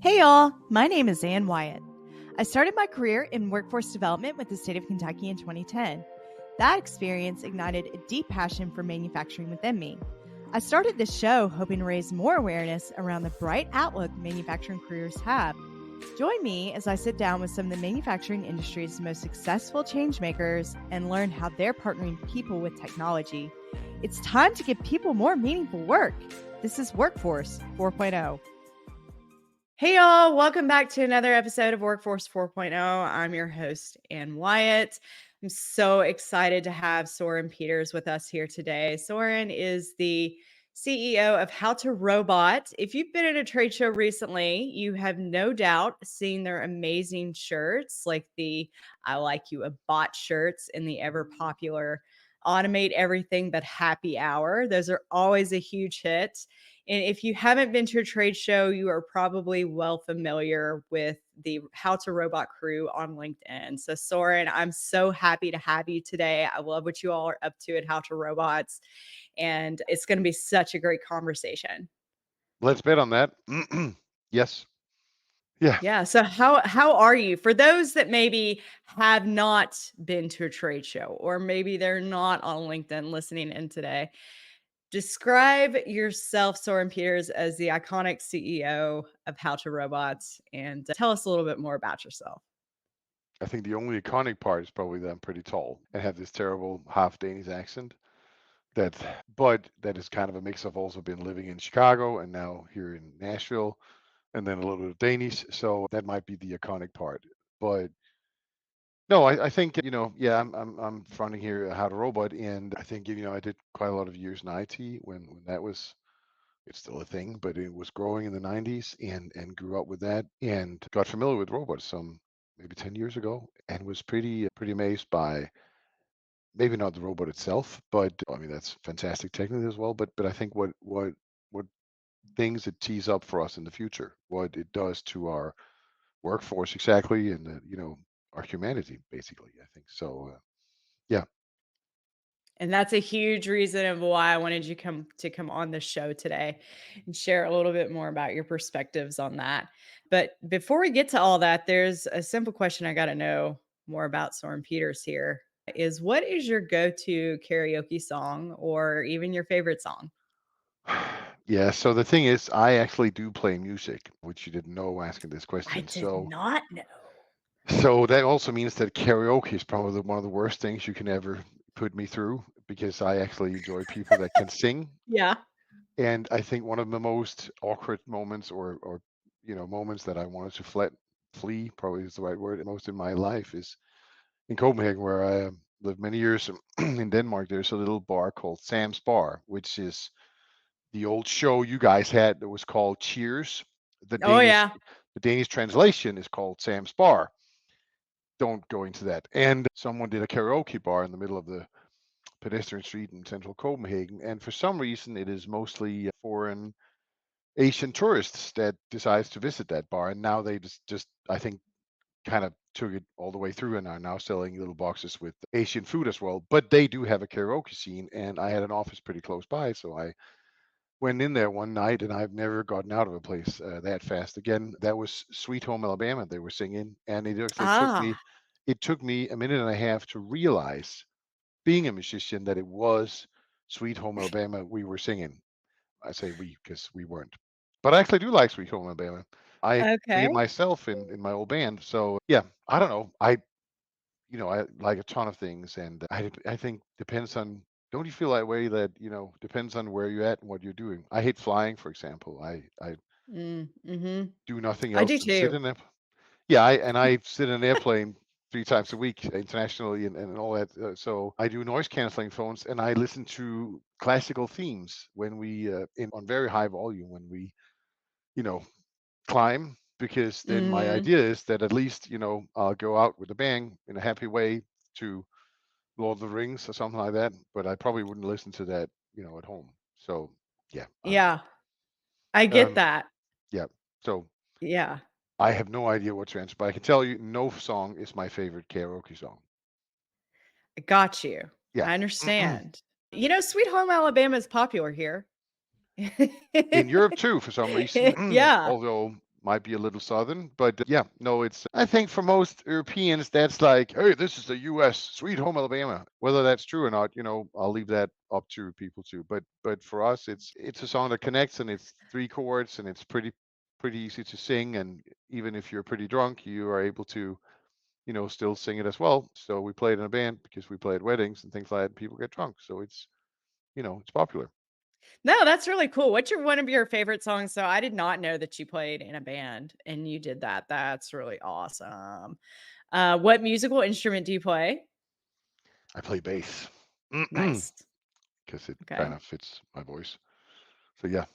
Hey y'all, my name is Ann Wyatt. I started my career in workforce development with the state of Kentucky in 2010. That experience ignited a deep passion for manufacturing within me. I started this show hoping to raise more awareness around the bright outlook manufacturing careers have. Join me as I sit down with some of the manufacturing industry's most successful changemakers and learn how they're partnering people with technology. It's time to give people more meaningful work. This is Workforce 4.0. Hey y'all, welcome back to another episode of Workforce 4.0. I'm your host, Ann Wyatt. I'm so excited to have Soren Peters with us here today. Soren is the CEO of HowToRobot. If you've been at a trade show recently, you have no doubt seen their amazing shirts, like the I Like You a Bot shirts and the ever popular Automate Everything But Happy Hour. Those are always a huge hit. And if you haven't been to a trade show, you are probably well familiar with the HowToRobot crew on LinkedIn. So Soren, I'm so happy to have you today. I love what you all are up to at HowToRobots, and it's going to be such a great conversation. Let's bet on that. Yes. Yeah. Yeah. So how are you? For those that maybe have not been to a trade show, or maybe they're not on LinkedIn listening in today, describe yourself, Soren Peters, as the iconic CEO of HowToRobots, and tell us a little bit more about yourself. I think the only iconic part is probably that I'm pretty tall and have this terrible half Danish accent. That, but that is kind of a mix. I've also been living in Chicago and now here in Nashville, and then a little bit of Danish. So that might be the iconic part. But no, I think yeah, I'm fronting here How to Robot, and I think I did quite a lot of years in IT when that was it's still a thing, but it was growing in the 90s and grew up with that and got familiar with robots some maybe 10 years ago and was pretty amazed by maybe not the robot itself, but I mean that's fantastic technically as well, but I think what things it tees up for us in the future, what it does to our workforce exactly and our humanity basically, I think. So yeah. And that's a huge reason of why I wanted you come on the show today and share a little bit more about your perspectives on that. But before we get to all that, there's a simple question I got to know more about Soren Peters here is what is your go-to karaoke song or even your favorite song? Yeah, so the thing is, I actually do play music, which you didn't know asking this I question. did So not know. So that also means that karaoke is probably one of the worst things you can ever put me through because I actually enjoy people that can sing. Yeah. And I think one of the most awkward moments or moments that I wanted to flee, probably is the right word, most in my life is in Copenhagen, where I lived many years in Denmark. There's a little bar called Sam's Bar, which is the old show you guys had that was called Cheers. The Oh Danish yeah. the Danish translation is called Sam's Bar. Don't go into that. And someone did a karaoke bar in the middle of the pedestrian street in central Copenhagen. And for some reason, it is mostly foreign Asian tourists that decides to visit that bar. And now they just I think, kind of took it all the way through and are now selling little boxes with Asian food as well. But they do have a karaoke scene, and I had an office pretty close by, so I went in there one night, and I've never gotten out of a place that fast again. That was Sweet Home Alabama they were singing, and it actually Ah. it took me a minute and a half to realize, being a musician, that it was Sweet Home Alabama we were singing. I say we because we weren't, but I actually do like Sweet Home Alabama. I sing Okay. it myself in my old band. So yeah, I don't know. I like a ton of things, and I think depends on. Don't you feel that way? That depends on where you're at and what you're doing. I hate flying, for example. I Mm-hmm. do nothing I else do than sit too. in a yeah. I sit in an airplane 3 times a week internationally and all that. So I do noise canceling phones, and I listen to classical themes when we in on very high volume when we you know climb, because then my Mm. idea is that at least I'll go out with a bang in a happy way to Lord of the Rings or something like that, but I probably wouldn't listen to that, at home. So yeah, I don't Yeah, I know. get that. Yeah. So Yeah. I have no idea what to answer, but I can tell you no song is my favorite karaoke song. I got you. Yeah. I understand. Sweet Home Alabama is popular here. In Europe too, for some reason, Yeah. although might be a little southern, but yeah, no, it's I think for most Europeans that's like, hey, this is the U.S. Sweet Home Alabama. Whether that's true or not, I'll leave that up to people too. But for us, it's a song that connects, and it's three chords, and it's pretty easy to sing, and even if you're pretty drunk, you are able to still sing it as well. So we play it in a band because we play at weddings and things like that. And people get drunk, so it's popular. No, that's really cool. What's your one of your favorite songs? So I did not know that you played in a band and you did that. That's really awesome. What musical instrument do you play? I play bass because Nice. it kind Okay. of fits my voice. So yeah,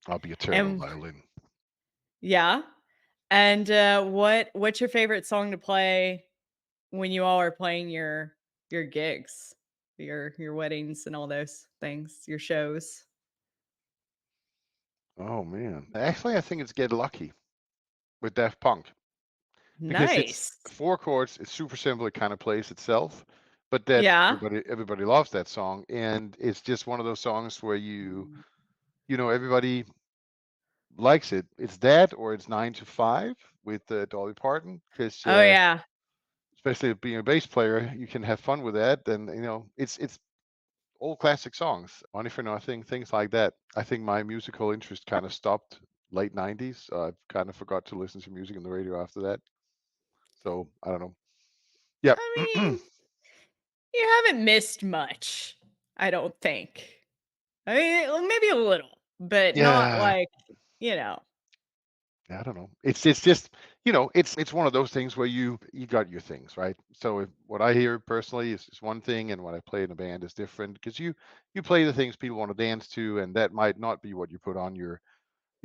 I'll be a terrible And violin. yeah. And what's your favorite song to play when you all are playing your gigs, your weddings and all those things, your shows? Oh man, actually, I think it's "Get Lucky" with Daft Punk because it's Nice. four chords. It's super simple. It kind of plays itself, but that Yeah. everybody loves that song, and it's just one of those songs where everybody likes it. It's that, or it's 9 to 5 with Dolly Parton, because Oh yeah. especially being a bass player, you can have fun with that. And it's old classic songs, Money for Nothing, things like that. I think my musical interest kind of stopped late 90s. I've kind of forgot to listen to music on the radio after that. So I don't know. Yep. I mean, you haven't missed much, I don't think. I mean, well, maybe a little, but not Yeah. like, you know. I don't know. It's just it's one of those things where you got your things, right? So what I hear personally is one thing, and what I play in a band is different, because you play the things people want to dance to, and that might not be what you put on your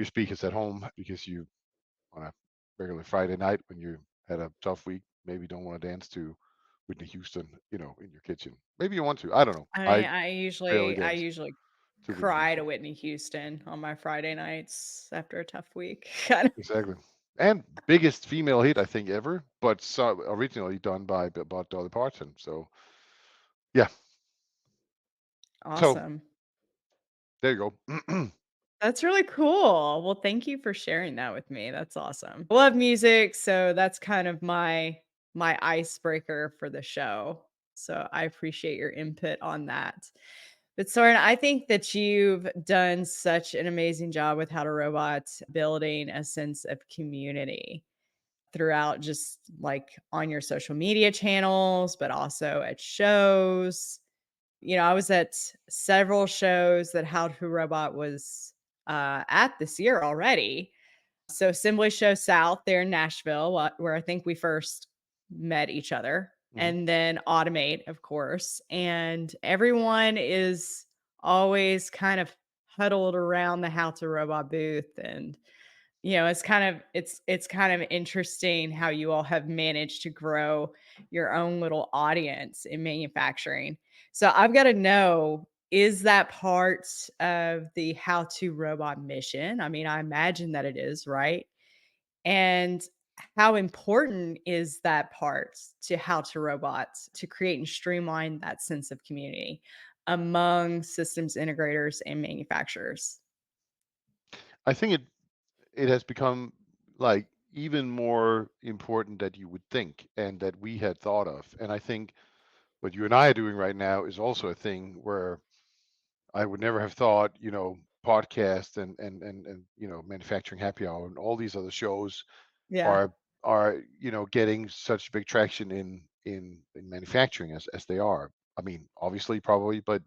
speakers at home, because you on a regular Friday night when you had a tough week, maybe don't want to dance to Whitney Houston, in your kitchen. Maybe you want to. I don't know. I I mean, I rarely usually I dance usually to Whitney cry to Houston. Whitney Houston on my Friday nights after a tough week. Kinda Exactly. And biggest female hit I think ever, but originally done by Dolly Parton. So yeah. So awesome. there you go. That's really cool. Well, thank you for sharing that with me. That's awesome. I love music, so that's kind of my icebreaker for the show. So I appreciate your input on that. But Soren, I think that you've done such an amazing job with How to Robot building a sense of community throughout, just like on your social media channels, but also at shows. I was at several shows that How to Robot was at this year already. So Assembly Show South there in Nashville, where I think we first met each other, Mhm. and then Automate, of course. And everyone is always kind of huddled around the How to Robot booth, and it's kind of interesting how you all have managed to grow your own little audience in manufacturing. So I've got to know, is that part of the How to Robot mission? I mean, I imagine that it is, right? And how important is that part to How to Robots to create and streamline that sense of community among systems integrators and manufacturers? I think it has become like even more important that you would think, and that we had thought of. And I think what you and I are doing right now is also a thing where I would never have thought, podcast and manufacturing happy hour and all these other shows Yeah. are getting such big traction in manufacturing as they are. I mean, obviously, probably, but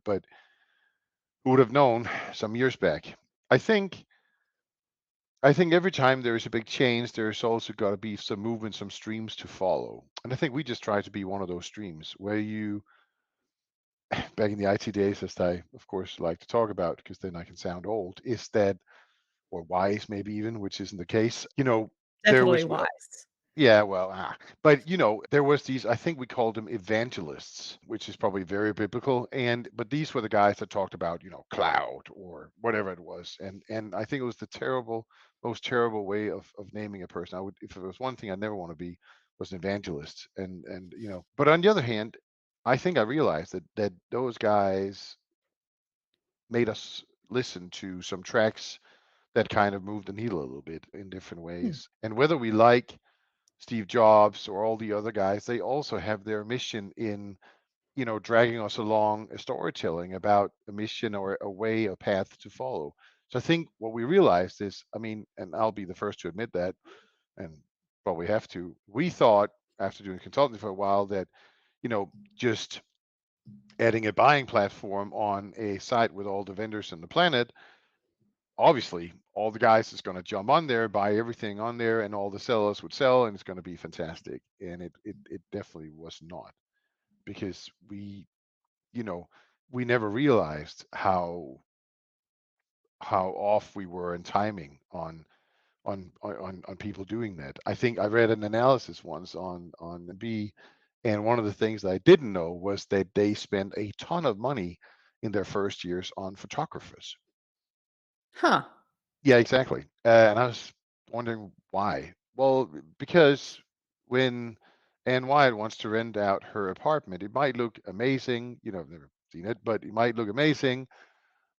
who would have known some years back? I think I think every time there is a big change, there's also got to be some movement, some streams to follow. And I think we just try to be one of those streams where back in the IT days, as I, of course, like to talk about, because then I can sound old, is that, or wise maybe even, which isn't the case. There Definitely was wise. Yeah, well, but there was these. I think we called them evangelists, which is probably very biblical. But these were the guys that talked about, cloud or whatever it was. And I think it was the most terrible way of naming a person. I would, if there was one thing I never want to be, was an evangelist. But on the other hand, I think I realized that those guys made us listen to some tracks that kind of moved the needle a little bit in different Hmm. ways. And whether we like Steve Jobs or all the other guys, they also have their mission in, dragging us along a storytelling about a mission or a way, a path to follow. So I think what we realized is, I mean, and I'll be the first to admit that, and probably have to, we thought after doing consulting for a while that, just adding a buying platform on a site with all the vendors on the planet, obviously all the guys is going to jump on there, buy everything on there, and all the sellers would sell, and it's going to be fantastic. And it definitely was not, because you know, we never realized how off we were in timing on people doing that. I think I read an analysis once on B, and one of the things that I didn't know was that they spent a ton of money in their first years on photographers. Huh. Yeah, exactly. And I was wondering why. Well, because when Ann Wyatt wants to rent out her apartment, it might look amazing. I've never seen it, but it might look amazing.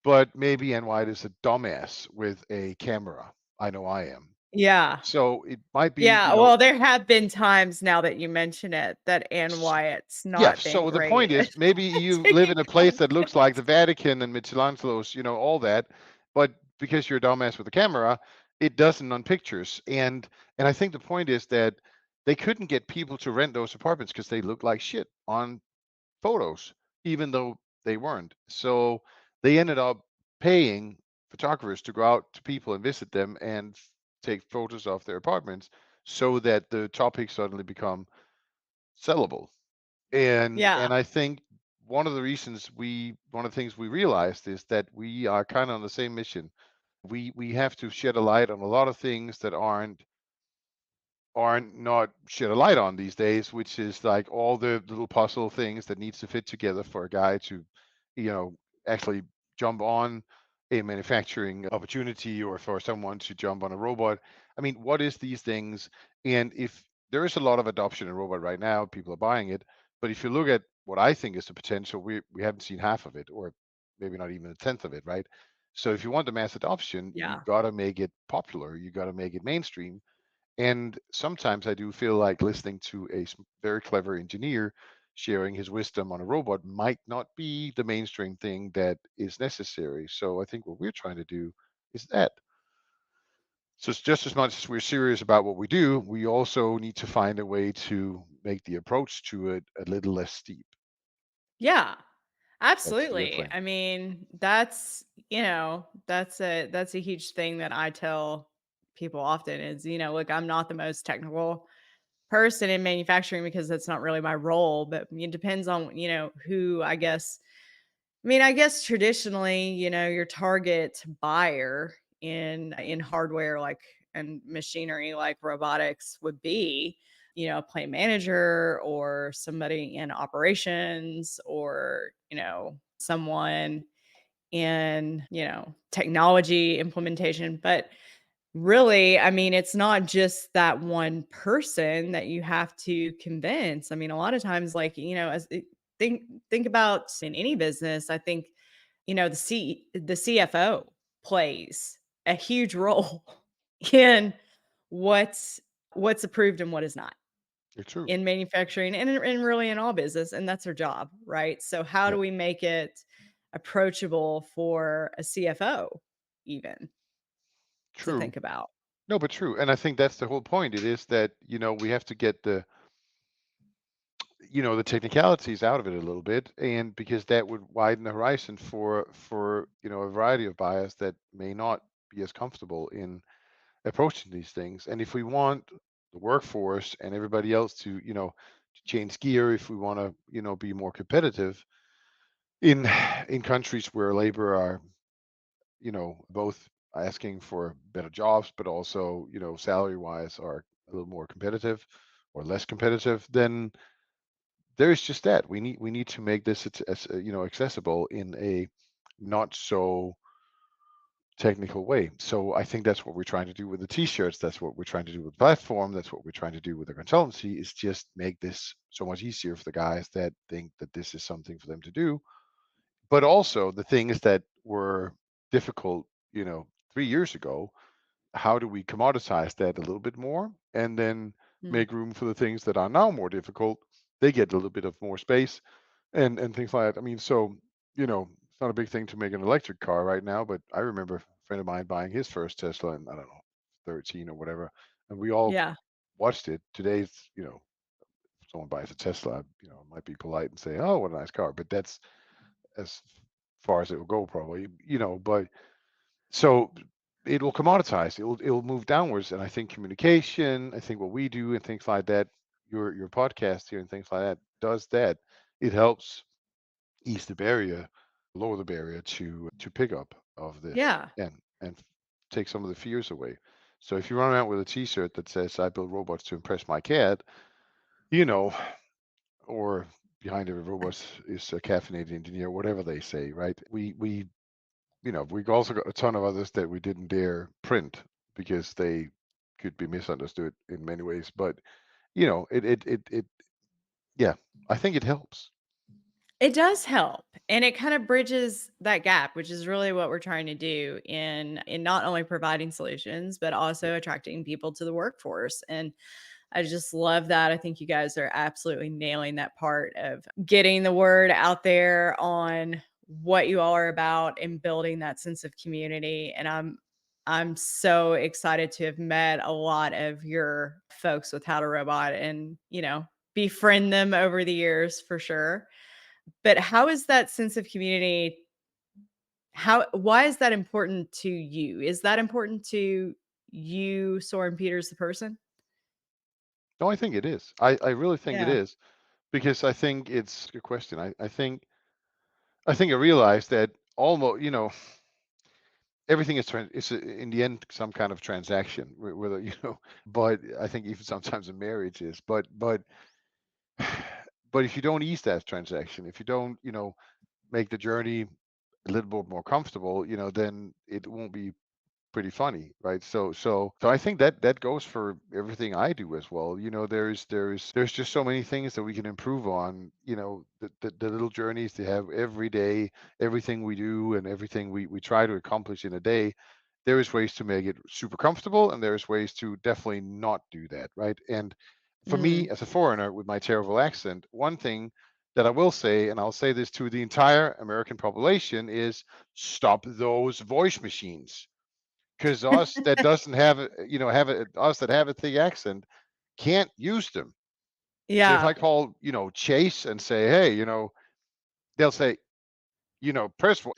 But maybe Ann Wyatt is a dumbass with a camera. I know I am. Yeah. So it might be, Yeah. Well, there have been times now that you mention it that Ann s- Wyatt's yeah. not been So the great point at is, maybe you live taking in a place that looks like photos. the Vatican and Michelangelo's, all that, but because you're a dumbass with a camera, it doesn't on pictures. And I think the point is that they couldn't get people to rent those apartments because they look like shit on photos, even though they weren't. So they ended up paying photographers to go out to people and visit them and take photos of their apartments so that the topics suddenly become sellable. Yeah. And I think one of the things we realized is that we are kind of on the same mission. We have to shed a light on a lot of things that aren't not shed a light on these days, which is like all the little puzzle things that needs to fit together for a guy to, actually jump on a manufacturing opportunity, or for someone to jump on a robot. I mean, what is these things? And if there is a lot of adoption in robot right now, people are buying it. But if you look at what I think is the potential, we haven't seen half of it, or maybe not even a tenth of it, right? So if you want the mass adoption, you Yeah. got to make it popular. You got to make it mainstream. And sometimes I do feel like listening to a very clever engineer sharing his wisdom on a robot might not be the mainstream thing that is necessary. So I think what we're trying to do is that. So it's just as much as we're serious about what we do, we also need to find a way to make the approach to it a little less steep. Yeah. That's the real Absolutely. thing. I mean, that's a huge thing that I tell people often is, look, I'm not the most technical person in manufacturing because that's not really my role, but it depends on, who I guess traditionally, your target buyer in hardware like and machinery like robotics would be, a plant manager or somebody in operations or, someone in, technology implementation. But really, it's not just that one person that you have to convince. A lot of times, like, think about in any business, I think, the CFO plays a huge role in what's what's approved and what is not It's true. in manufacturing and really in all business, and that's their job, right? So how do Yep. we make it approachable for a CFO even to True. think about? No, but true. And I think that's the whole point. It is that, we have to get the technicalities out of it a little bit, and because that would widen the horizon for a variety of buyers that may not be as comfortable in approaching these things. And if we want the workforce and everybody else to change gear, if we want to be more competitive in in countries where labor are both asking for better jobs, but also salary wise are a little more competitive or less competitive, then there's just that we need to make this accessible in a not so technical way. So I think that's what we're trying to do with the t-shirts. That's what we're trying to do with the platform. That's what we're trying to do with the consultancy, is just make this so much easier for the guys that think that this is something for them to do. But also the things that were difficult, 3 years ago. How do we commoditize that a little bit more and then Mm. make room for the things that are now more difficult? They get a little bit of more space and things like that. I mean, so it's not a big thing to make an electric car right now, but I remember a friend of mine buying his first Tesla in, I don't know, 13 or whatever, and we all Yeah. watched it. Today's, if someone buys a Tesla, I might be polite and say, "Oh, what a nice car," but that's as far as it will go, probably. But so it will commoditize. It'll move downwards, and I think communication, I think what we do and things like that, your podcast here and things like that does that. It helps ease the barrier, lower the barrier to pick up of this, Yeah. and take some of the fears away. So if you run around with a T-shirt that says "I build robots to impress my cat," you know, or behind every robot is a caffeinated engineer, whatever they say, right? We've also got a ton of others that we didn't dare print because they could be misunderstood in many ways. But yeah, I think it helps. It does help, and it kind of bridges that gap, which is really what we're trying to do in not only providing solutions, but also attracting people to the workforce. And I just love that. I think you guys are absolutely nailing that part of getting the word out there on what you all are about and building that sense of community. And I'm so excited to have met a lot of your folks with How to Robot and, befriend them over the years for sure. But how is that sense of community why is that important to you? Is that important to you, Soren Peters, the person? No, I think it is. I really think it Yeah. is because I think it's a good question. I think I realized that almost everything is in the end some kind of transaction, whether but I think even sometimes a marriage is, but if you don't ease that transaction, if you don't make the journey a little bit more comfortable, then it won't be pretty funny, right? So I think that goes for everything I do as well. There's just so many things that we can improve on. The little journeys they have every day, everything we do, and everything we try to accomplish in a day. There is ways to make it super comfortable, and there's ways to definitely not do that, right? And for me, Mm. as a foreigner with my terrible accent, one thing that I will say, and I'll say this to the entire American population, is stop those voice machines, because us that doesn't have us that have a thick accent can't use them. So if Yeah, I call Chase and say, hey, they'll say,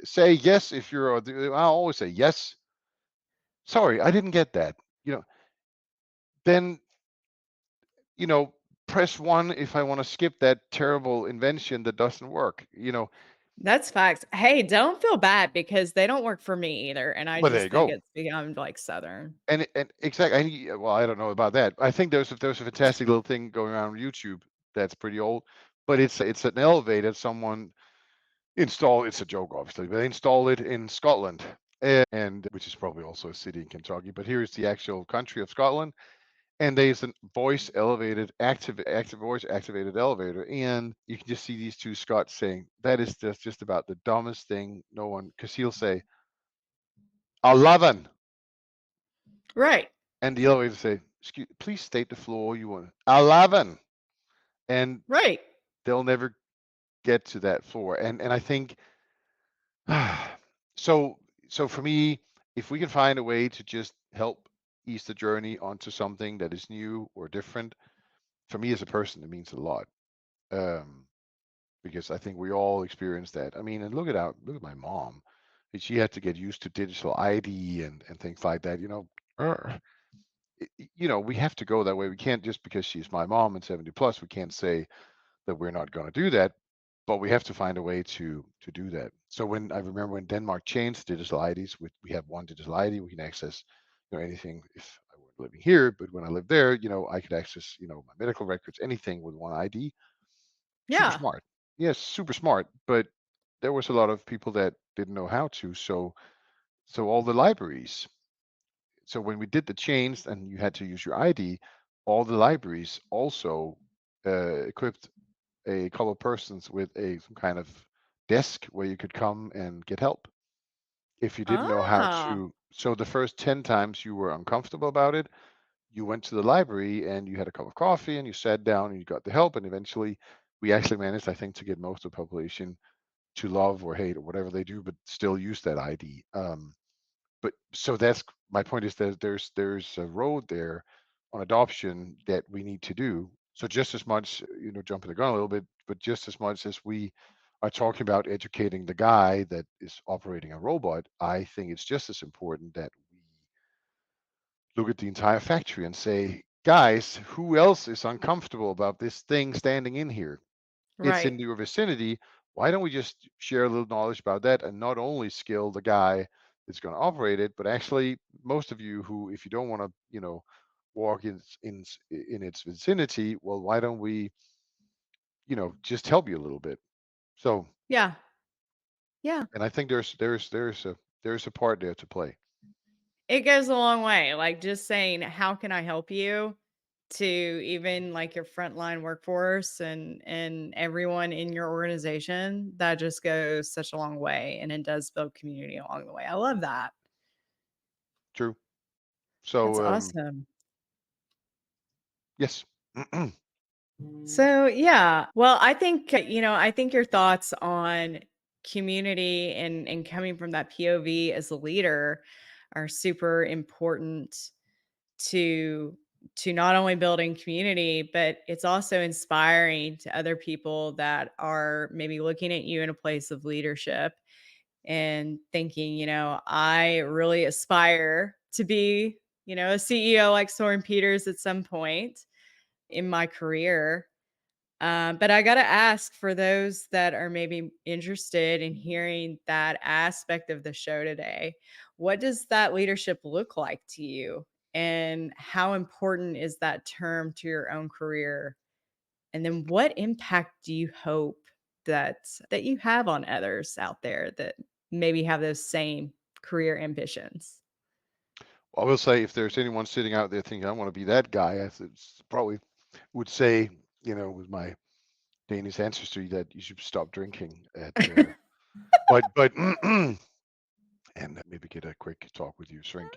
say yes if you're. I'll always say yes. Sorry, I didn't get that. Then you know press one if I want to skip that terrible invention that doesn't work. that's facts. Hey, don't feel bad because they don't work for me either, and I Well, there you just think go. it's beyond, like, Southern. And exactly. Well, I don't know about that. I think there's a fantastic little thing going around on YouTube that's pretty old, but it's an elevator someone installed. It's a joke, obviously, but they installed it in Scotland, and which is probably also a city in Kentucky. But here's the actual country of Scotland, and there's a voice elevated, active voice activated elevator, and you can just see these two Scots saying that is just about the dumbest thing. No one, because he'll say 11, Right, and the elevator say, "Excuse, please state the floor you want." 11, and right. they'll never get to that floor. And I think so so for me, if we can find a way to just help ease the journey onto something that is new or different, for me as a person, it means a lot. Um, because I think we all experience that. I mean, and look at my mom. She had to get used to digital ID and things like that. Er, we have to go that way. We can't, just because she's my mom and 70 plus, we can't say that we're not going to do that, but we have to find a way to do that. So when I remember when Denmark changed digital IDs, we have one digital ID, we can access anything if I weren't living here, but when I lived there, I could access my medical records, anything with one ID. Super Yeah. smart. Yes, super smart. But there was a lot of people that didn't know how to. So all the libraries. So when we did the change and you had to use your ID, all the libraries also equipped a couple of persons with some kind of desk where you could come and get help if you didn't know how Ah, to. So the first 10 times you were uncomfortable about it, you went to the library and you had a cup of coffee and you sat down and you got the help. And eventually, we actually managed, I think, to get most of the population to love or hate or whatever they do, but still use that ID. But so that's my point is that there's a road there on adoption that we need to do. So just as much, jumping the gun a little bit, but just as much as we are talking about educating the guy that is operating a robot, I think it's just as important that we look at the entire factory and say, guys, who else is uncomfortable about this thing standing in here? It's Right. in your vicinity. Why don't we just share a little knowledge about that and not only skill the guy that's going to operate it, but actually most of you who, if you don't want to, walk in its vicinity, well, why don't we, just help you a little bit? So, Yeah. Yeah. and I think there's a part there to play. It goes a long way. Like just saying, how can I help you? To even like your frontline workforce and everyone in your organization, that just goes such a long way, and it does build community along the way. I love that. True. That's So, awesome. yes. So, yeah. Well, I think, I think your thoughts on community and coming from that POV as a leader are super important to not only building community, but it's also inspiring to other people that are maybe looking at you in a place of leadership and thinking, I really aspire to be, a CEO like Soren Peters at some point in my career. But I got to ask, for those that are maybe interested in hearing that aspect of the show today, what does that leadership look like to you? And how important is that term to your own career? And then what impact do you hope that you have on others out there that maybe have those same career ambitions? I will say if there's anyone sitting out there thinking I want to be that guy, probably would say, with my Danish ancestry, that you should stop drinking but and maybe get a quick talk with you shrink.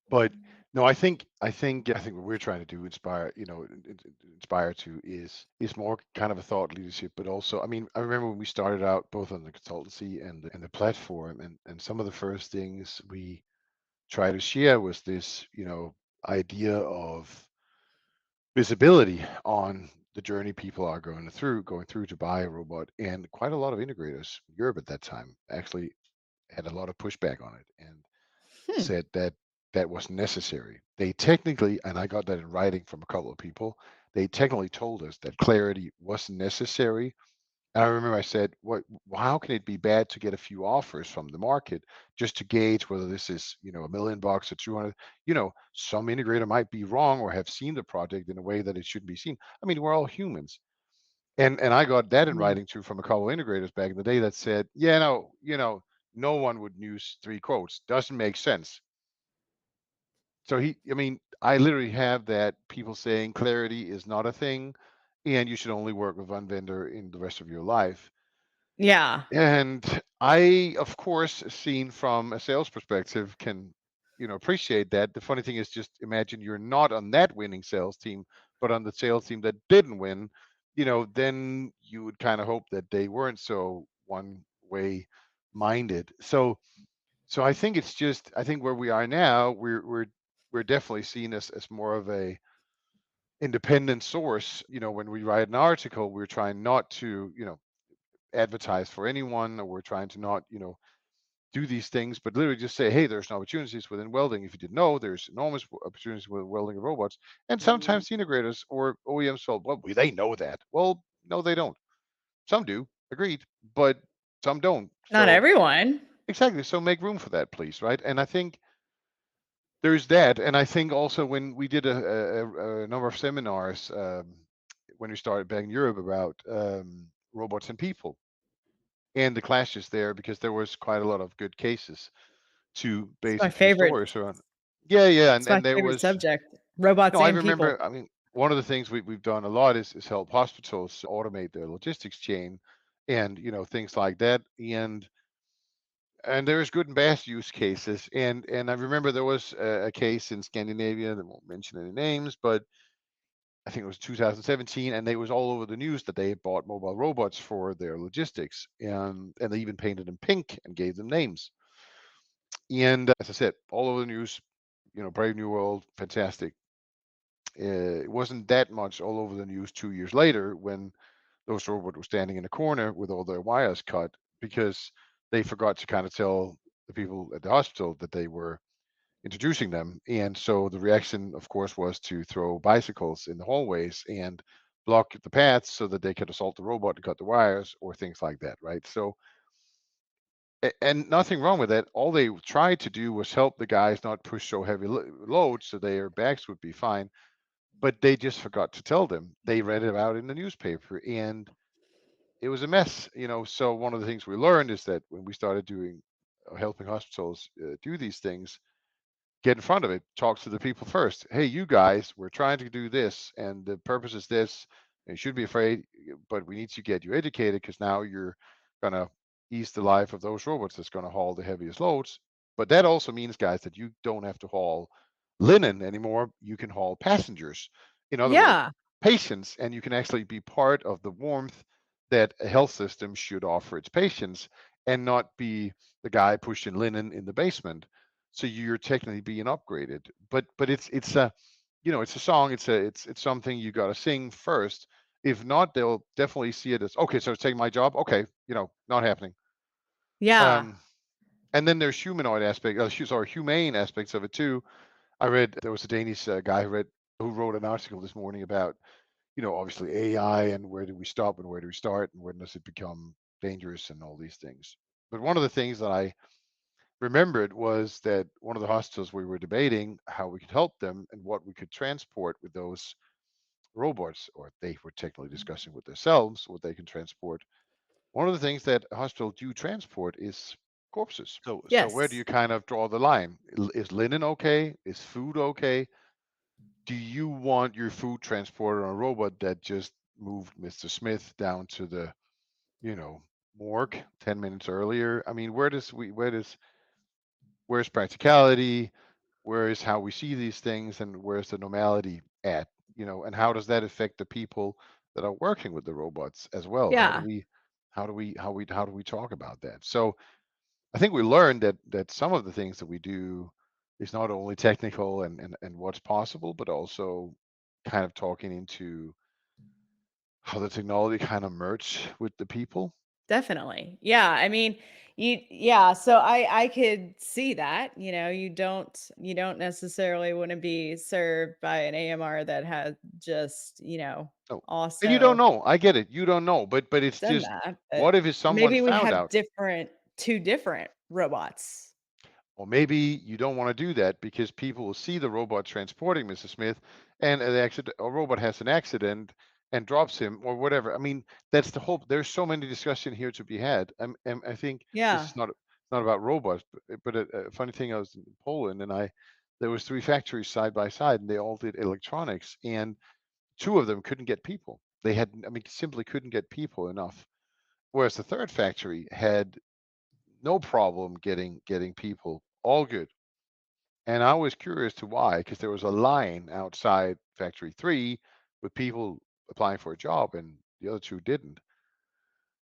But no, I think what we're trying to do, inspire, inspire to is more kind of a thought leadership, but also, I mean, I remember when we started out both on the consultancy and the platform, and some of the first things we try to share was this, idea of visibility on the journey people are going through to buy a robot. And quite a lot of integrators in Europe at that time actually had a lot of pushback on it and Hmm. said that that was necessary. They technically, and I got that in writing from a couple of people, they technically told us that clarity was necessary. And I remember I said, "What? How can it be bad to get a few offers from the market just to gauge whether this is, $1 million or 200? Some integrator might be wrong or have seen the project in a way that it shouldn't be seen. I mean, we're all humans." And I got that in Yeah. writing too from a couple of integrators back in the day that said, "Yeah, no, no one would use three quotes. Doesn't make sense." So I mean, I literally have that people saying clarity is not a thing, and you should only work with one vendor in the rest of your life. Yeah. And I, of course, seen from a sales perspective, can appreciate that. The funny thing is, just imagine you're not on that winning sales team, but on the sales team that didn't win. Then you would kind of hope that they weren't so one way minded. So I think it's just, I think where we are now, we're definitely seen as more of a independent source. When we write an article, we're trying not to advertise for anyone, or we're trying to not do these things, but literally just say, hey, there's opportunities within welding. If you didn't know, there's enormous opportunities with welding and robots. And sometimes the integrators or OEMs felt, well, they know that. Well, no, they don't. Some do, agreed, but some don't. Not So everyone. exactly, so make room for that, please, right? And I think there's that. And I think also when we did a number of seminars, when we started back in Europe, about robots and people, and the clashes there, because there was quite a lot of good cases to It's base my a few favorite stories around. Yeah, yeah, and it's my and there favorite was, subject, robots no, I and people. remember. I mean, one of the things we've done a lot is help hospitals automate their logistics chain, and things like that. And And there's good and bad use cases. And I remember there was a case in Scandinavia that won't mention any names, but I think it was 2017, and they was all over the news that they had bought mobile robots for their logistics, and they even painted them pink and gave them names. And as I said, all over the news, Brave New World, fantastic. It wasn't that much all over the news 2 years later when those robots were standing in a corner with all their wires cut because they forgot to kind of tell the people at the hospital that they were introducing them. And so the reaction, of course, was to throw bicycles in the hallways and block the paths so that they could assault the robot and cut the wires or things like that, right? So, and nothing wrong with that. All they tried to do was help the guys not push so heavy loads so their backs would be fine. But they just forgot to tell them. They read it out in the newspaper, and it was a mess. So one of the things we learned is that when we started doing helping hospitals do these things, get in front of it, talk to the people first. Hey, you guys, we're trying to do this, and the purpose is this. And you should be afraid, but we need to get you educated because now you're going to ease the life of those robots that's going to haul the heaviest loads. But that also means, guys, that you don't have to haul linen anymore. You can haul passengers. In other words, Yeah. patients, and you can actually be part of the warmth that a health system should offer its patients and not be the guy pushing linen in the basement. So you're technically being upgraded, but it's a it's a song, it's something you got to sing first. If not, they'll definitely see it as, okay, so it's taking my job. Okay, not happening. Yeah. um and then there's humanoid aspect, sorry, humane aspects of it too. I read there was a Danish guy who wrote an article this morning about obviously AI and where do we stop and where do we start and when does it become dangerous and all these things. But one of the things that I remembered was that one of the hospitals, we were debating how we could help them and what we could transport with those robots, or they were technically discussing with themselves what they can transport. One of the things that a hospital do transport is corpses. So where do Yes. you kind of draw the line? Is linen okay? Is food okay? Do you want your food transported on a robot that just moved Mr. Smith down to the, you know, morgue 10 minutes earlier? I mean, where's practicality? Where is how we see these things, and where's the normality at? And how does that affect the people that are working with the robots as well? How do Yeah. we talk about that? So I think we learned that some of the things that we do is not only technical and what's possible, but also kind of talking into how the technology kind of merge with the people. Definitely. Yeah, I mean, yeah, so I could see that, you don't necessarily want to be served by an AMR that has just, Oh, and you don't also know. I get it. You don't know, but it's done just, that, but what if someone maybe we found have out? different two different robots. Or maybe you don't want to do that because people will see the robot transporting Mrs. Smith, and a robot has an accident and drops him or whatever. I mean, that's the whole. There's so many discussion here to be had. I think this Yeah. is not about robots, but a funny thing. I was in Poland, and there was three factories side by side, and they all did electronics, and two of them couldn't get people. They had, I mean, simply couldn't get people enough. Whereas the third factory had no problem getting people, all good. And I was curious to why, because there was a line outside Factory 3 with people applying for a job, and the other two didn't.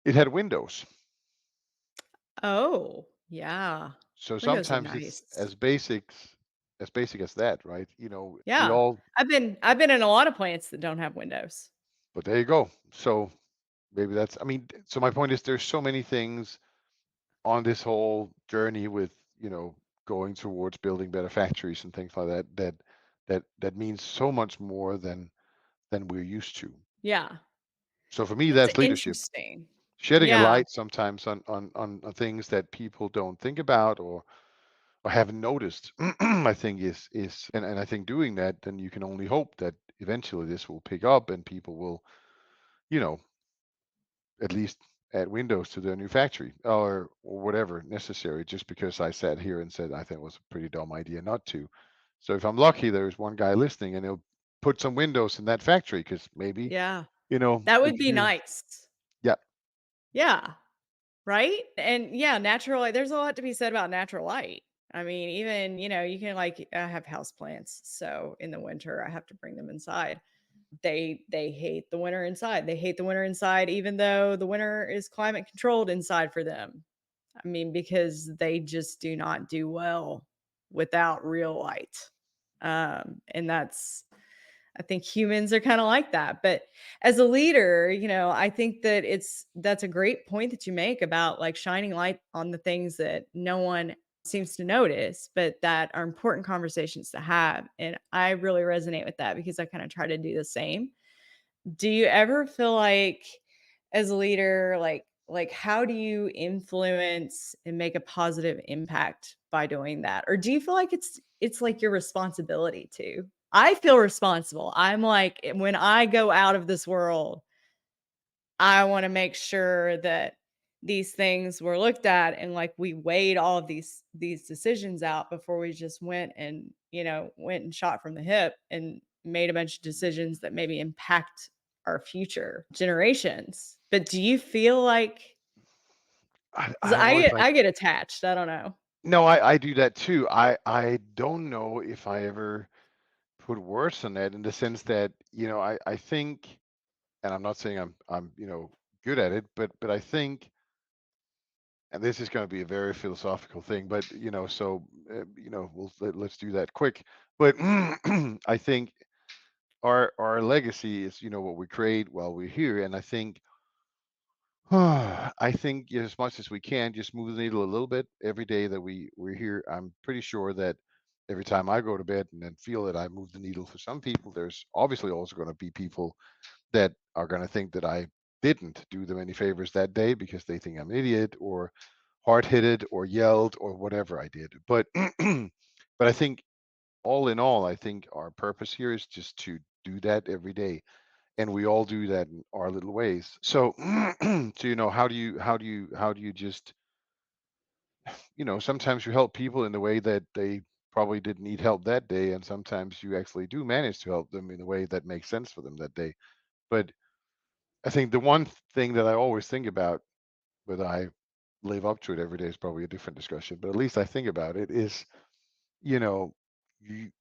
It had windows. Oh, yeah. So Windows are sometimes it's nice. as basic as that, right? We Yeah. all, I've been in a lot of plants that don't have windows. but there you go. So maybe I mean, so my point is there's so many things on this whole journey with, going towards building better factories and things like that means so much more than we're used to. Yeah. So for me, It's that's leadership. interesting. Shedding a Yeah. light sometimes on things that people don't think about or haven't noticed. I think is and I think doing that, then you can only hope that eventually this will pick up and people will, you know, at least add windows to their new factory or whatever necessary, just because I sat here and said I think it was a pretty dumb idea not to. So if I'm lucky, there's one guy listening and he'll put some windows in that factory because maybe, Yeah. That would be engineers. nice. Yeah. Yeah. Right? And yeah, natural light, there's a lot to be said about natural light. I mean, even, you can like I have houseplants, so in the winter I have to bring them inside. They hate the winter inside. They hate the winter inside even though the winter is climate controlled inside for them. I mean, because they just do not do well without real light. And that's I think humans are kind of like that. But as a leader, I think that that's a great point that you make about like shining light on the things that no one seems to notice, but that are important conversations to have. And I really resonate with that because I kind of try to do the same. Do you ever feel like as a leader, like how do you influence and make a positive impact by doing that? Or do you feel like it's like your responsibility to? I feel responsible. I'm like when I go out of this world, I want to make sure that these things were looked at and like we weighed all of these decisions out before we just went and shot from the hip and made a bunch of decisions that maybe impact our future generations. But do you feel like I 'cause don't know if I I get attached, I don't know. no, I do that too. I don't know if I ever put words on that in the sense that, I think, and I'm not saying I'm, good at it, but I think, and this is going to be a very philosophical thing, but so let's do that quick. But I think our legacy is, what we create while we're here, and I think I think as much as we can, just move the needle a little bit every day that we're here. I'm pretty sure that every time I go to bed and then feel that I move the needle for some people, there's obviously also going to be people that are going to think that I didn't do them any favors that day because they think I'm an idiot or hard-headed or yelled or whatever I did. But but I think all in all, I think our purpose here is just to do that every day, and we all do that in our little ways. So so how do you just sometimes you help people in the way that they probably didn't need help that day, and sometimes you actually do manage to help them in a way that makes sense for them that day. But I think the one thing that I always think about, whether I live up to it every day is probably a different discussion, but at least I think about it is, you know, you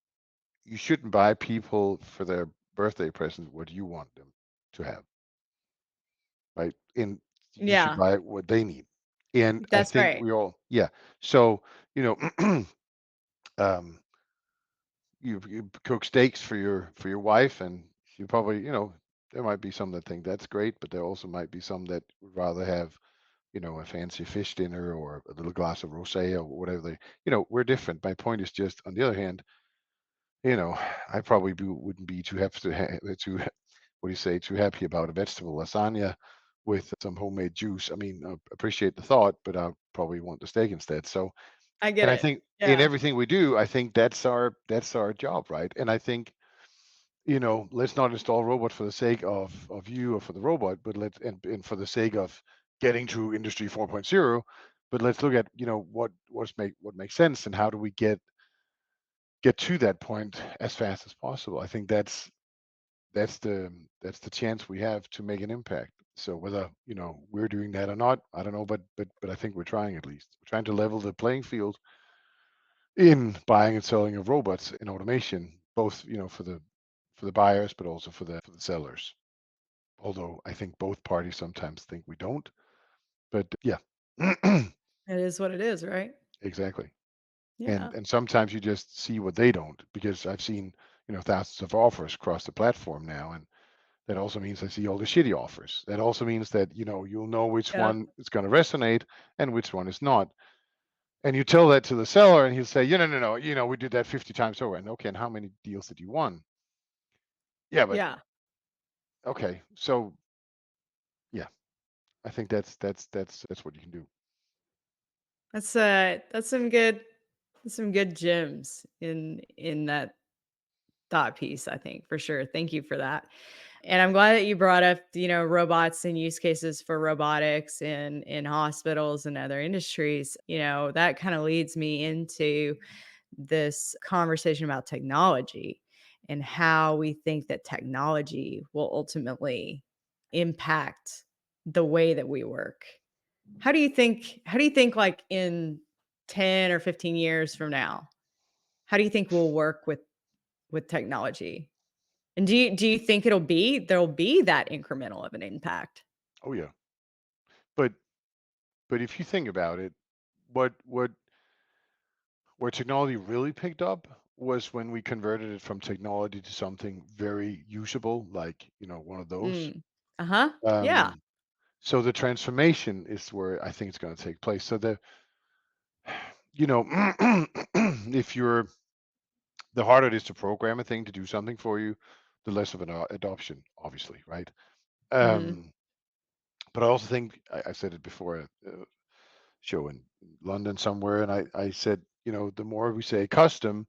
you shouldn't buy people for their birthday present what you want them to have, right? And you should Yeah, buy what they need. And I that's think right. we all, yeah. So, you know, um, you cook steaks for your wife, and you probably, there might be some that think that's great, but there also might be some that would rather have, a fancy fish dinner or a little glass of rosé or whatever we're different. My point is just, on the other hand, I probably wouldn't be too happy to what do you say, too happy about a vegetable lasagna with some homemade juice. I mean, I appreciate the thought, but I probably want the steak instead. So, I get and I it. think in Yeah. everything we do, I think that's our job, right? And I think, let's not install robot for the sake of you or for the robot, but and for the sake of getting to Industry 4.0, but let's look at, what makes sense and how do we get to that point as fast as possible. I think that's the chance we have to make an impact. So whether we're doing that or not, I don't know, but I think we're trying, at least. We're trying to level the playing field in buying and selling of robots in automation, both for the buyers, but also for the sellers. Although I think both parties sometimes think we don't. But yeah, It is what it is, right? exactly. And Yeah. and sometimes you just see what they don't, because I've seen thousands of offers across the platform now, and that also means I see all the shitty offers. That also means that you'll know which Yeah. one is going to resonate and which one is not. And you tell that to the seller, and he'll say, "Yeah, no, no, no. We did that 50 times over." And okay, and how many deals did you won? Yeah, but Yeah. okay, so yeah, I think that's what you can do. That's some good gems in that thought piece, I think, for sure. Thank you for that. And I'm glad that you brought up, robots and use cases for robotics in hospitals and other industries. That kind of leads me into this conversation about technology and how we think that technology will ultimately impact the way that we work. how do you think like in 10 or 15 years from now, how do you think we'll work with technology? And do you think there'll be that incremental of an impact? Oh yeah. But if you think about it, what what where technology really picked up was when we converted it from technology to something very usable, like, one of those. Mm. Uh-huh. Yeah. Um, so the transformation is where I think it's going to take place. So you know, if you're the harder it is to program a thing to do something for you, the less of an adoption, obviously, right? Mhm. Um, but I also think I said it before a show in London somewhere, and I said, the more we say custom,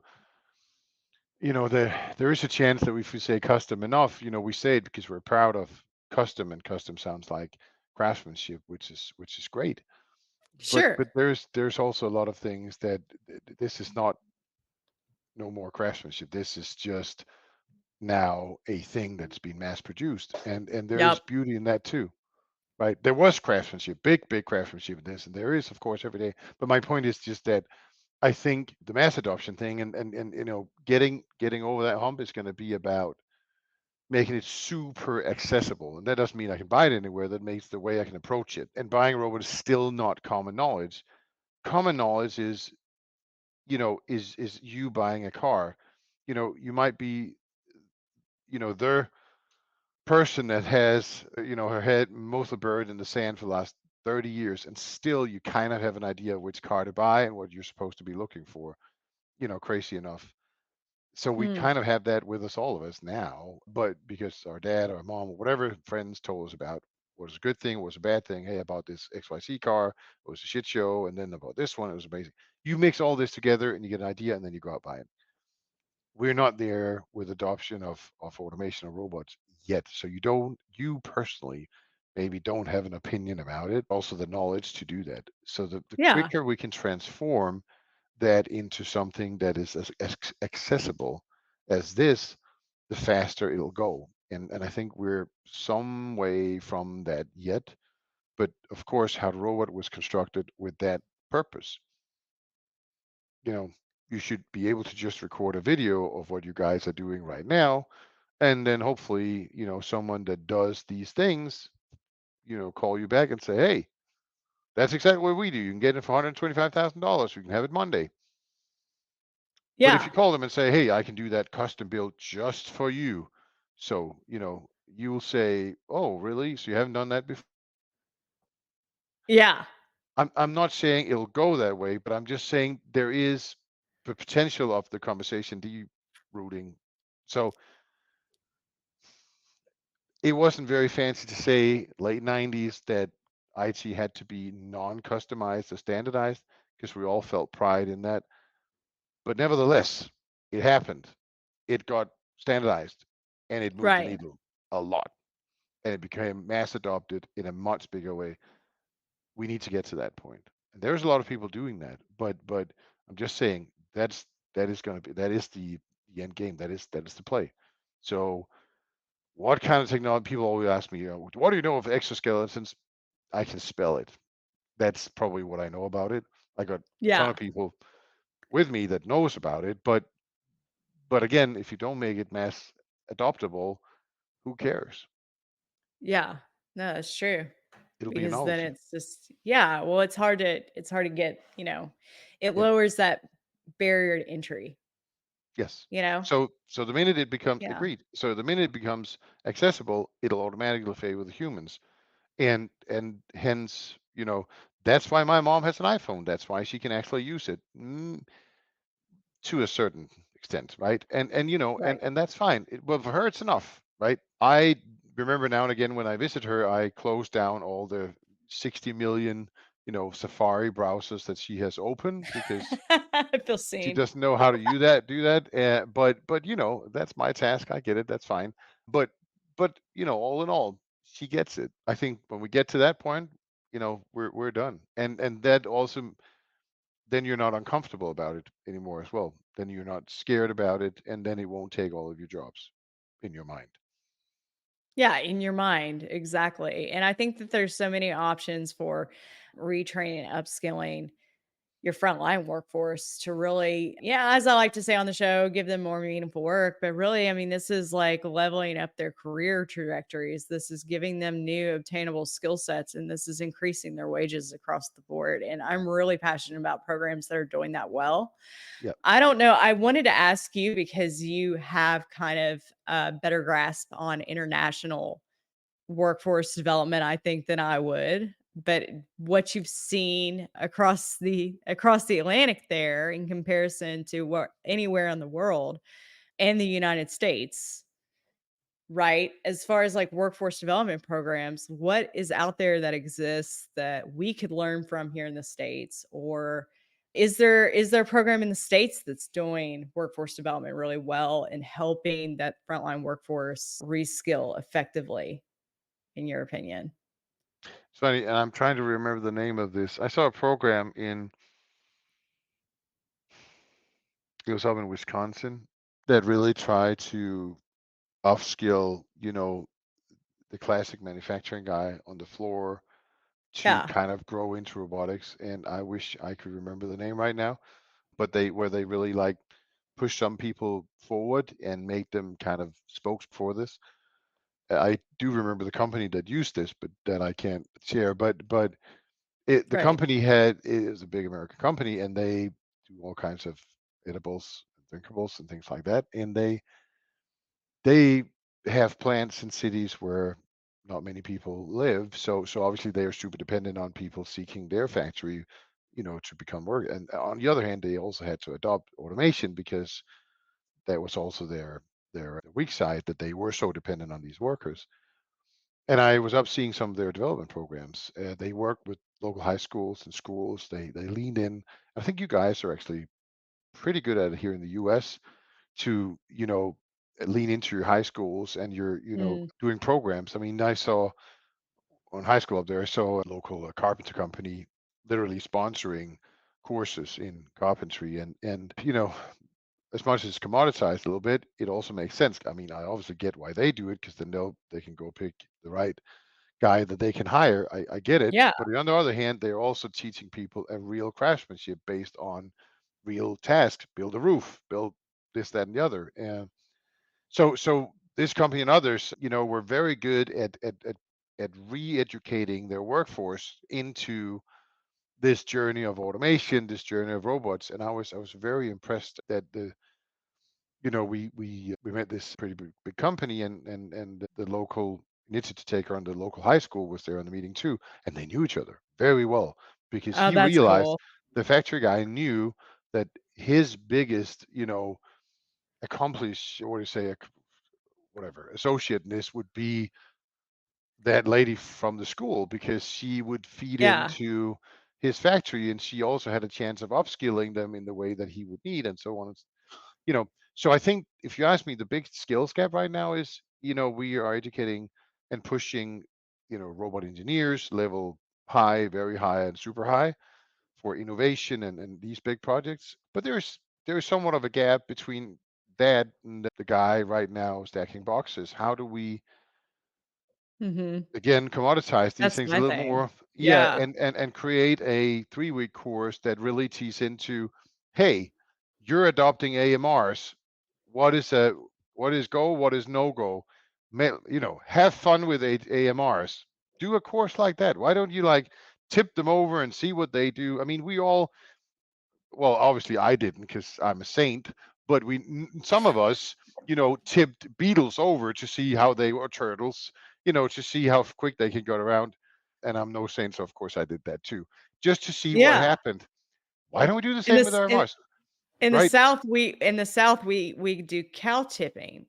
there is a chance that if we say custom enough, we say it because we're proud of custom, and custom sounds like craftsmanship, which is great. But Sure. there's also a lot of things that this is not no more craftsmanship. This is just now a thing that's been mass produced, and there is Yep. beauty in that too, right? There was craftsmanship, big craftsmanship in this, and there is, of course, every day. But my point is just that I think the mass adoption thing and getting over that hump is going to be about making it super accessible. And that doesn't mean I can buy it anywhere. That makes the way I can approach it. And buying a robot is still not common knowledge. Common knowledge is you buying a car. You might be, their person that has, her head mostly buried in the sand for the last 30 years, and still you kind of have an idea of which car to buy and what you're supposed to be looking for, crazy enough. So we Mm. kind of have that with us, all of us now, but because our dad or mom or whatever friends told us about what was a good thing, what was a bad thing. Hey, about this XYZ car, it was a shit show, and then about this one, it was amazing. You mix all this together and you get an idea, and then you go out buy it. We're not there with adoption of automation and robots yet, so you personally maybe don't have an opinion about it. Also, the knowledge to do that. So the Yeah. quicker we can transform that into something that is as accessible as this, the faster it'll go. And I think we're some way from that yet. But of course, how the robot was constructed with that purpose. You know, you should be able to just record a video of what you guys are doing right now. And then hopefully, someone that does these things, call you back and say, hey, that's exactly what we do. You can get it for $125,000. You can have it Monday. But if Yeah. you call them and say, "Hey, I can do that custom build just for you," so you'll say, "Oh, really? So you haven't done that before?" Yeah. I'm not saying it'll go that way, but I'm just saying there is the potential of the conversation de-rooting. So it wasn't very fancy to say late '90s that IT had to be non-customized or standardized because we all felt pride in that. But nevertheless, it happened. It got standardized and it moved the Right. needle a lot, and it became mass adopted in a much bigger way. We need to get to that point. And there's a lot of people doing that, but I'm just saying that is the end game. That is the play. So what kind of technology? People always ask me, what do you know of exoskeletons? I can spell it. That's probably what I know about it. I got a ton Yeah. of people with me that knows about it, but again, if you don't make it mass adoptable, who cares? Yeah. No, that's true. It'll be a Because then novelty. it's just yeah, well, it's hard to get, it Yeah. lowers that barrier to entry, Yes. you know? So the minute it becomes Yeah. agreed, so the minute it becomes accessible, it'll automatically favor the humans, and hence, that's why my mom has an iPhone. That's why she can actually use it to a certain extent, right? And Right. and that's fine. Well, for her, it's enough, right? I remember now and again when I visit her, I close down all the 60 million, Safari browsers that she has open because I feel she seen. doesn't know how to do that. But that's my task. I get it. That's fine. But all in all, she gets it. I think when we get to that point, we're done. And that also, then you're not uncomfortable about it anymore as well. Then you're not scared about it, and then it won't take all of your jobs in your mind. Yeah, in your mind, exactly. And I think that there's so many options for retraining and upskilling your frontline workforce to really, yeah, as I like to say on the show, give them more meaningful work. But really, I mean, this is like leveling up their career trajectories. This is giving them new obtainable skill sets, and this is increasing their wages across the board. And I'm really passionate about programs that are doing that well. Yeah. I don't know. I wanted to ask you because you have kind of a better grasp on international workforce development, I think, than I would. But what you've seen across the Atlantic there in comparison to what anywhere in the world and the United States, right? As far as like workforce development programs, what is out there that exists that we could learn from here in the States? Or is there a program in the States that's doing workforce development really well and helping that frontline workforce reskill effectively, in your opinion? It's funny, and I'm trying to remember the name of this. I saw a program it was up in Wisconsin that really tried to upskill, the classic manufacturing guy on the floor to Yeah, kind of grow into robotics. And I wish I could remember the name right now, but where they really like push some people forward and make them kind of spokes for this. I do remember the company that used this, but that I can't share. But the right. company it is a big American company, and they do all kinds of edibles, and drinkables, and things like that. And they have plants in cities where not many people live. So obviously they are super dependent on people seeking their factory, to become work. And on the other hand, they also had to adopt automation because that was also their weak side, that they were so dependent on these workers. And I was up seeing some of their development programs. They work with local high schools and schools. They leaned in. I think you guys are actually pretty good at it here in the U.S. to lean into your high schools and you're Mm. doing programs. I mean, I saw on high school up there, I saw a local carpenter company literally sponsoring courses in carpentry, and as much as it's commoditized a little bit, it also makes sense. I mean, I obviously get why they do it because they know they can go pick the right guy that they can hire. I get it. Yeah, But on the other hand, they're also teaching people a real craftsmanship based on real tasks. Build a roof, build this, that, and the other. And so this company and others, were very good at re-educating their workforce into this journey of automation, this journey of robots. And I was very impressed that we met this pretty big company, and the local initiative taker on the local high school was there on the meeting too, and they knew each other very well because oh, he that's realized cool. the factory guy knew that his biggest accomplish, what do you say, whatever associate in this would be that lady from the school, because she would feed Yeah. into his factory, and she also had a chance of upskilling them in the way that he would need, and so on. you know so I think, if you ask me, the big skills gap right now is, we are educating and pushing, robot engineers level high, very high, and super high for innovation and these big projects. But there's somewhat of a gap between that and the guy right now stacking boxes. How do we Mhm. again commoditize these That's things a my little thing. more? Yeah, Yeah. and create a 3-week course that really tees into, hey, you're adopting AMRs. What is go, what is no go? Have fun with AMRs. Do a course like that. Why don't you like tip them over and see what they do? I mean, we all, well, obviously I didn't because I'm a saint, but some of us, tipped beetles over to see how they were, turtles, to see how quick they can go around. And I'm no saint, so of course I did that too, just to see what Yeah. happened. Why don't we do the In same with this our Mars? in the Right? South, we do cow tipping.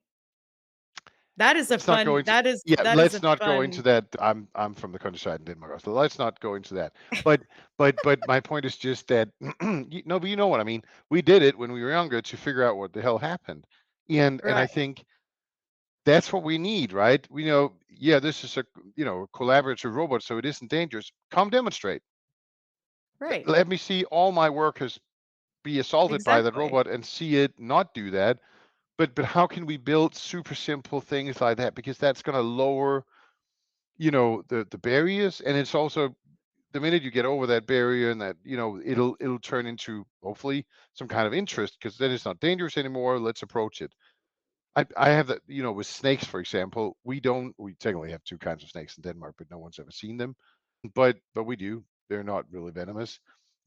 That is a Let's not go fun into that is let's a not go into fun. that. I'm from the countryside in Denmark, so let's not go into that. But but my point is just that no, but you know what I mean. We did it when we were younger to figure out what the hell happened, and I Right, think that's what we need, right? We know, yeah, this is a collaborative robot, so it isn't dangerous. Come demonstrate. right. Let me see all my workers be assaulted by that Exactly. robot and see it not do that. But how can we build super simple things like that? Because that's going to lower the barriers, and it's also the minute you get over that barrier and that, it'll turn into hopefully some kind of interest, because then it's not dangerous anymore. Let's approach it. I have that, with snakes, for example. We technically have two kinds of snakes in Denmark, but no one's ever seen them. But we do. They're not really venomous.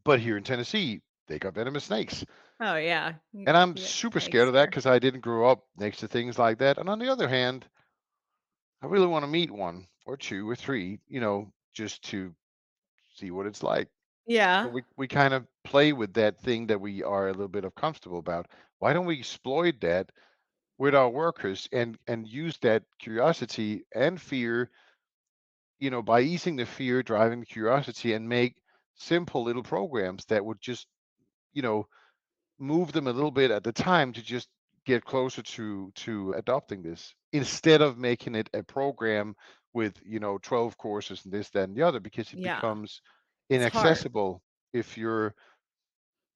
But here in Tennessee, they got venomous snakes. Oh yeah, And I'm you got super scared snakes of that here. because I didn't grow up next to things like that. And on the other hand, I really want to meet one or two or three, just to see what it's like. So Yeah, we kind of play with that thing that we are a little bit of comfortable about. Why don't we exploit that with our workers and use that curiosity and fear, by easing the fear, driving the curiosity, and make simple little programs that would just, you know, move them a little bit at the time to just get closer to adopting this, instead of making it a program with 12 courses and this, that, and the other, because it yeah, becomes it's hard. inaccessible if you're,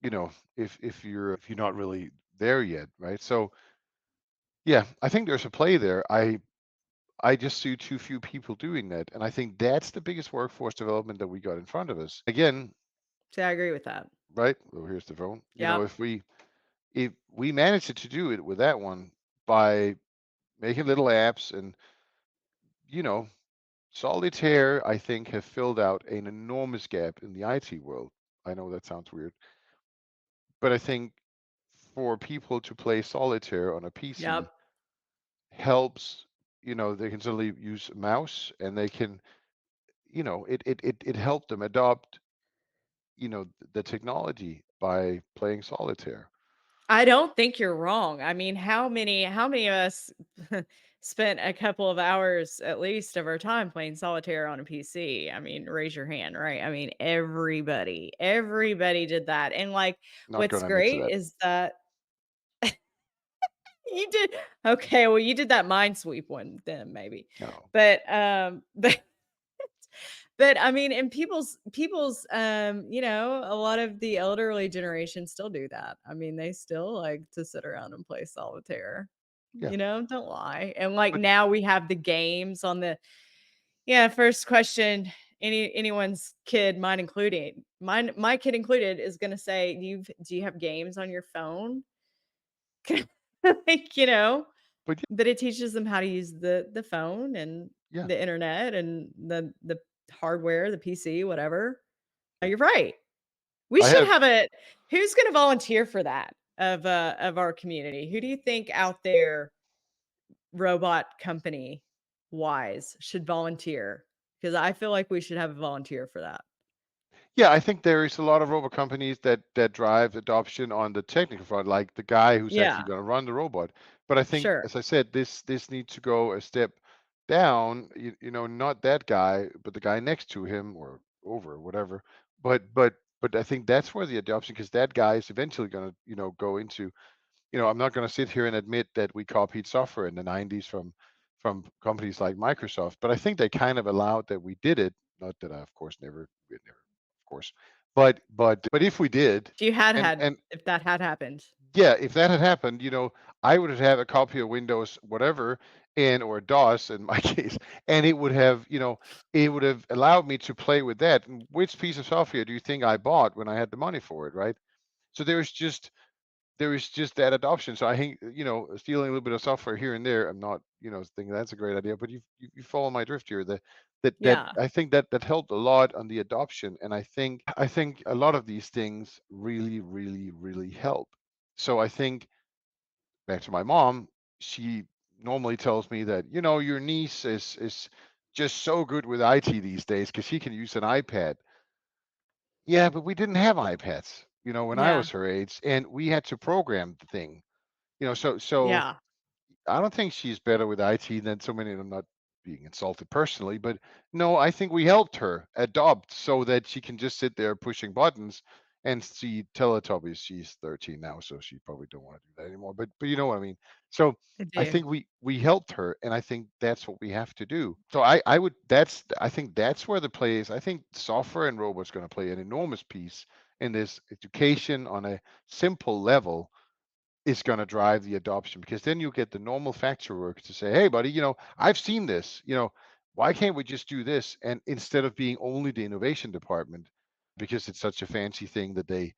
if you're not really there yet, right? So yeah, I think there's a play there. I just see too few people doing that, and I think that's the biggest workforce development that we got in front of us. Again, See, I agree with that. right? Well, here's the phone. Yep. If we managed to do it with that one by making little apps and, you know solitaire, I think, have filled out an enormous gap in the IT world. I know that sounds weird, but I think for people to play solitaire on a PC Yep. helps. They can suddenly use a mouse, and they can, it helped them adopt, the technology by playing solitaire. I don't think you're wrong. I mean, how many of us spent a couple of hours at least of our time playing solitaire on a PC? I mean, raise your hand, right? I mean, everybody did that. And like Not what's gonna admit to great that. is that you did okay, well you did that mind sweep one then maybe. No. But but I mean, and a lot of the elderly generation still do that. I mean, they still like to sit around and play solitaire. Yeah. Don't lie. And like But now we have the games on the yeah, first question anyone's kid, mine including, my kid included, is gonna say, do you have games on your phone? Like, but but it teaches them how to use the phone and yeah, the internet and the hardware, the PC, whatever. yeah. You're right. We I should have have a who's gonna volunteer for that of our community? Who do you think out there, robot company wise, should volunteer? Because I feel like we should have a volunteer for that. Yeah, I think there is a lot of robot companies that drive adoption on the technical front, like the guy who's actually Yeah, going to run the robot. But I think, sure. as I said, this needs to go a step down. Not that guy, but the guy next to him or over, whatever. But I think that's where the adoption, because that guy is eventually going to, go into. I'm not going to sit here and admit that we copied software in the 90s from companies like Microsoft, but I think they kind of allowed that we did it. Not that I, of course, we never, of course, but if we did, If you had and had and if that had happened. yeah, if that had happened, I would have had a copy of Windows whatever, and or DOS in my case, and it would have allowed me to play with that. And which piece of software do you think I bought when I had the money for it, right? So there is just that adoption. So I think, stealing a little bit of software here and there, I'm not, thinking that's a great idea. But you follow my drift here. That Yeah. I think that helped a lot on the adoption, and I think a lot of these things really, really, really help. So I think, back to my mom, she normally tells me that, your niece is just so good with IT these days because she can use an iPad. Yeah, but we didn't have iPads, when I Yeah. was her age, and we had to program the thing. So Yeah. I don't think she's better with IT than so many. I'm not being insulted personally, but no, I think we helped her adopt so that she can just sit there pushing buttons and see Teletubbies. She's 13 now, so she probably don't want to do that anymore. But you know what I mean. So I I do. think we helped her, and I think that's what we have to do. So I think that's where the play is. I think software and robots going to play an enormous piece in this education on a simple level is going to drive the adoption, because then you get the normal factory workers to say, hey buddy, I've seen this, Why can't we just do this? And instead of being only the innovation department, because it's such a fancy thing that they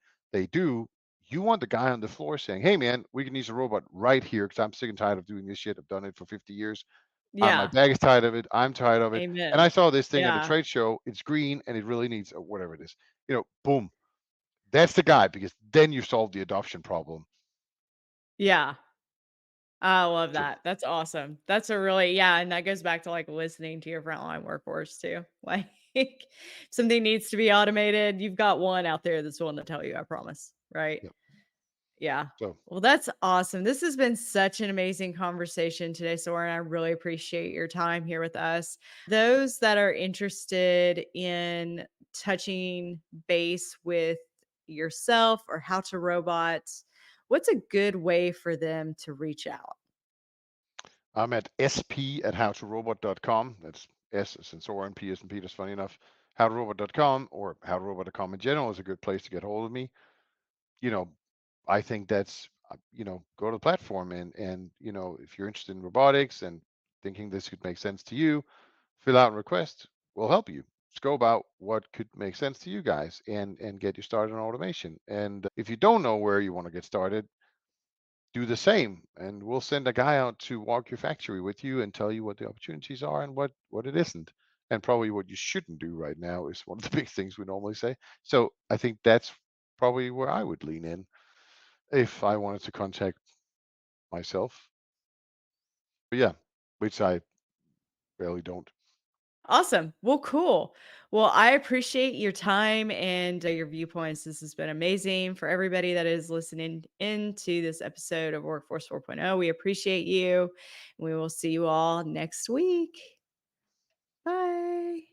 do, you want the guy on the floor saying, "Hey, man, we can use a robot right here because I'm sick and tired of doing this shit. I've done it for 50 years. My Yeah. bag is tired of it. I'm tired of it. And I Amen. saw this thing at a Yeah. trade show. It's green and it really needs whatever it is. Boom. That's the guy because then you solve the adoption problem. Yeah. I love So, that. That's awesome. That's a really yeah, and that goes back to like listening to your frontline workforce too. Like something needs to be automated. You've got one out there that's willing to tell you, I promise. Right. yeah. Yeah. So Well, that's awesome. This has been such an amazing conversation today, Soren. I really appreciate your time here with us. Those that are interested in touching base with yourself or how to robots, what's a good way for them to reach out? I'm at sp at howtorobot.com. That's S as in Soren, P as in Peters, funny enough. Howtorobot.com or howtorobot.com in general is a good place to get hold of me. You know, I think that's, go to the platform and, if you're interested in robotics and thinking this could make sense to you, fill out a request. We'll help you. Just go about what could make sense to you guys and get you started on automation. And if you don't know where you want to get started, do the same and we'll send a guy out to walk your factory with you and tell you what the opportunities are and what it isn't, and probably what you shouldn't do right now is one of the big things we normally say. So I think that's probably where I would lean in if I wanted to contact myself, but yeah, which I barely don't. Awesome. Well, cool. Well, I appreciate your time and your viewpoints. This has been amazing for everybody that is listening into this episode of Workforce 4.0. We appreciate you. We will see you all next week. Bye.